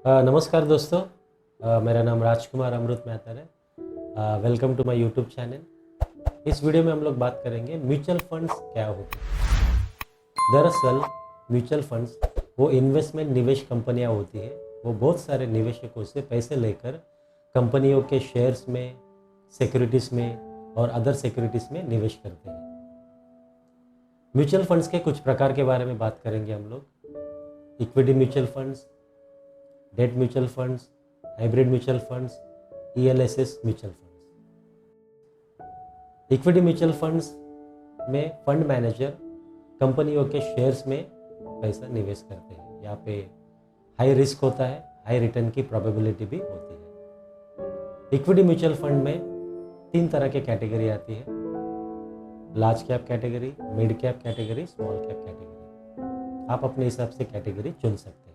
नमस्कार दोस्तों। मेरा नाम राजकुमार अमृत मेहता है। Welcome to my YouTube channel. इस वीडियो में हम लोग बात करेंगे म्यूचुअल फंड्स क्या होते हैं। दरअसल म्यूचुअल फंड्स वो इन्वेस्टमेंट निवेश कंपनियां होती है। वो बहुत सारे निवेशकों से पैसे लेकर कंपनियों के शेयर्स में, सिक्योरिटीज़ में और अदर सिक्योरिटीज़ में निवेश करते हैं। म्यूचुअल फंड्स के कुछ प्रकार के बारे में बात करेंगे हम लोग। Equity mutual funds, debt mutual funds, hybrid mutual funds, ELSS mutual funds. Equity mutual funds में फंड मैनेजर कंपनियों के शेयर्स में पैसा निवेश करते हैं। यहाँ पे हाई रिस्क होता है, हाई रिटर्न की प्रोबेबिलिटी भी होती है। इक्विटी म्यूचुअल फंड में 3 तरह के कैटेगरी आती है। Large cap category, mid cap category, small cap category. आप अपने हिसाब से कैटेगरी चुन सकते हैं।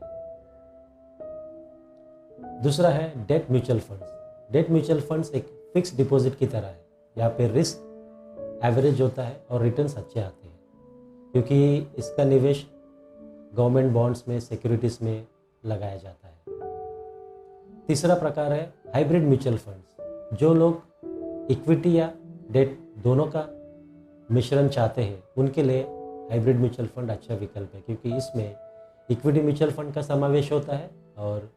दूसरा है debt mutual funds. Debt mutual funds एक फिक्स डिपॉजिट की तरह है। यहाँ पे रिस्क एवरेज होता है और रिटर्न्स अच्छे आते हैं, क्योंकि इसका निवेश गवर्नमेंट बॉन्ड्स में, सिक्योरिटीज में लगाया जाता है। तीसरा प्रकार है हाइब्रिड म्यूचुअल फंड्स। जो लोग इक्विटी या डेट दोनों का मिश्रण चाहते हैं, उनके लिए हाइब्रिड म्यूचुअल फंड अच्छा विकल्प है, क्योंकि इसमें इक्विटी म्यूचुअल फंड का समावेश होता है और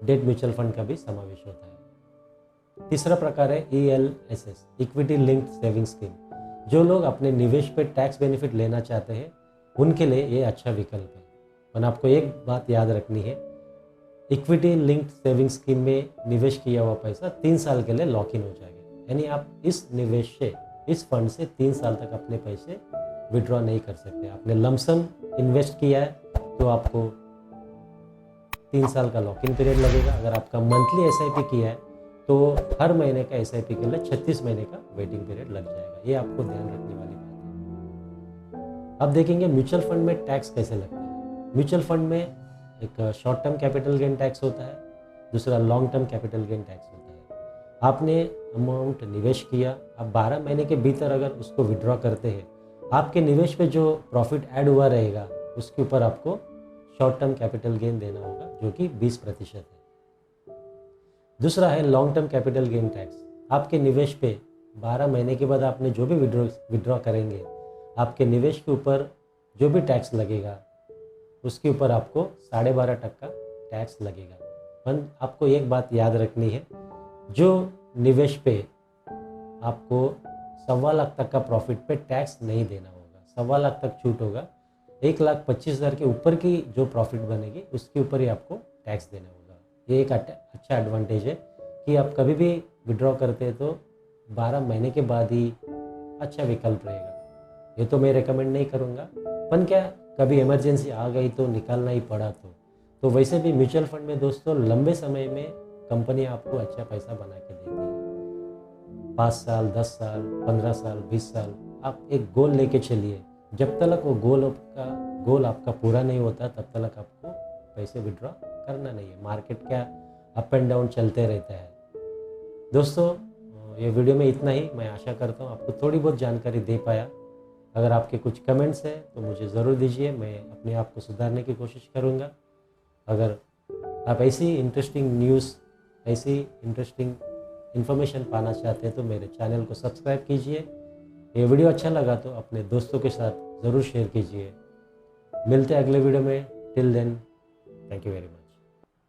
डेट म्यूचुअल फंड का भी समावेश होता है। तीसरा प्रकार है ELSS, equity linked saving scheme. जो लोग अपने निवेश पे टैक्स बेनिफिट लेना चाहते हैं, उनके लिए ये अच्छा विकल्प है। और आपको एक बात याद रखनी है, इक्विटी लिंक्ड सेविंग स्कीम में निवेश किया हुआ पैसा 3 साल के लिए लॉक इन हो जाएगा। यानी आप इस निवेश से, इस फंड से 3 साल तक अपने पैसे विड्रॉ नहीं कर सकते। आपने लमसम इन्वेस्ट किया है तो आपको 3 साल का लॉक इन पीरियड लगेगा। अगर आपका मंथली एसआईपी किया है तो हर महीने का एसआईपी के लिए 36 महीने का वेटिंग पीरियड लग जाएगा। ये आपको ध्यान रखने वाली बात है। अब देखेंगे म्यूचुअल फंड में टैक्स कैसे लगता है। म्यूचुअल फंड में एक short term capital gain tax होता है, दूसरा long term capital gain tax होता है। आपने अमाउंट निवेश किया, आप 12 महीने के भीतर अगर उसको विड्रॉ करते हैं, आपके निवेश पे जो प्रॉफिट ऐड हुआ रहेगा उसके ऊपर आपको शॉर्ट टर्म कैपिटल गेन देना होगा, जो कि 20% है। दूसरा है long term capital gain tax. आपके निवेश पे 12 महीने के बाद आपने जो भी विड्रॉ करेंगे, आपके निवेश के ऊपर जो भी टैक्स लगेगा उसके ऊपर आपको 12.5% टैक्स लगेगा। पर आपको एक बात याद रखनी है, जो निवेश पे आपको 1.25 लाख तक का प्रॉफिट पे टैक्स नहीं देना होगा। 1.25 लाख तक छूट होगा। 1,25,000 के ऊपर की जो प्रॉफिट बनेगी उसके ऊपर ही आपको टैक्स देना होगा। ये एक अच्छा एडवांटेज है कि आप कभी भी विड्रॉ करते हैं तो 12 महीने के बाद ही अच्छा विकल्प रहेगा। ये तो मैं रेकमेंड नहीं करूँगा, पर क्या कभी इमरजेंसी आ गई तो निकालना ही पड़ा तो वैसे भी म्यूचुअल फंड में दोस्तों लंबे समय में कंपनी आपको अच्छा पैसा बना के देती है। 5 साल, 10 साल, 15 साल, 20 साल आप एक गोल लेके चलिए। जब तक वो गोल आपका पूरा नहीं होता, तब तक आपको पैसे विड्रॉ करना नहीं है। मार्केट क्या अप एंड डाउन चलते रहता है। दोस्तों, ये वीडियो में इतना ही। मैं आशा करता हूँ आपको थोड़ी बहुत जानकारी दे पाया। अगर आपके कुछ कमेंट्स हैं तो मुझे ज़रूर दीजिए, मैं अपने आप को सुधारने की कोशिश करूँगा। अगर आप ऐसी इंटरेस्टिंग न्यूज़, ऐसी इंटरेस्टिंग इन्फॉर्मेशन पाना चाहते हैं तो मेरे चैनल को सब्सक्राइब कीजिए। ये वीडियो अच्छा लगा तो अपने दोस्तों के साथ ज़रूर शेयर कीजिए। मिलते हैं अगले वीडियो में। Till then, thank you very much.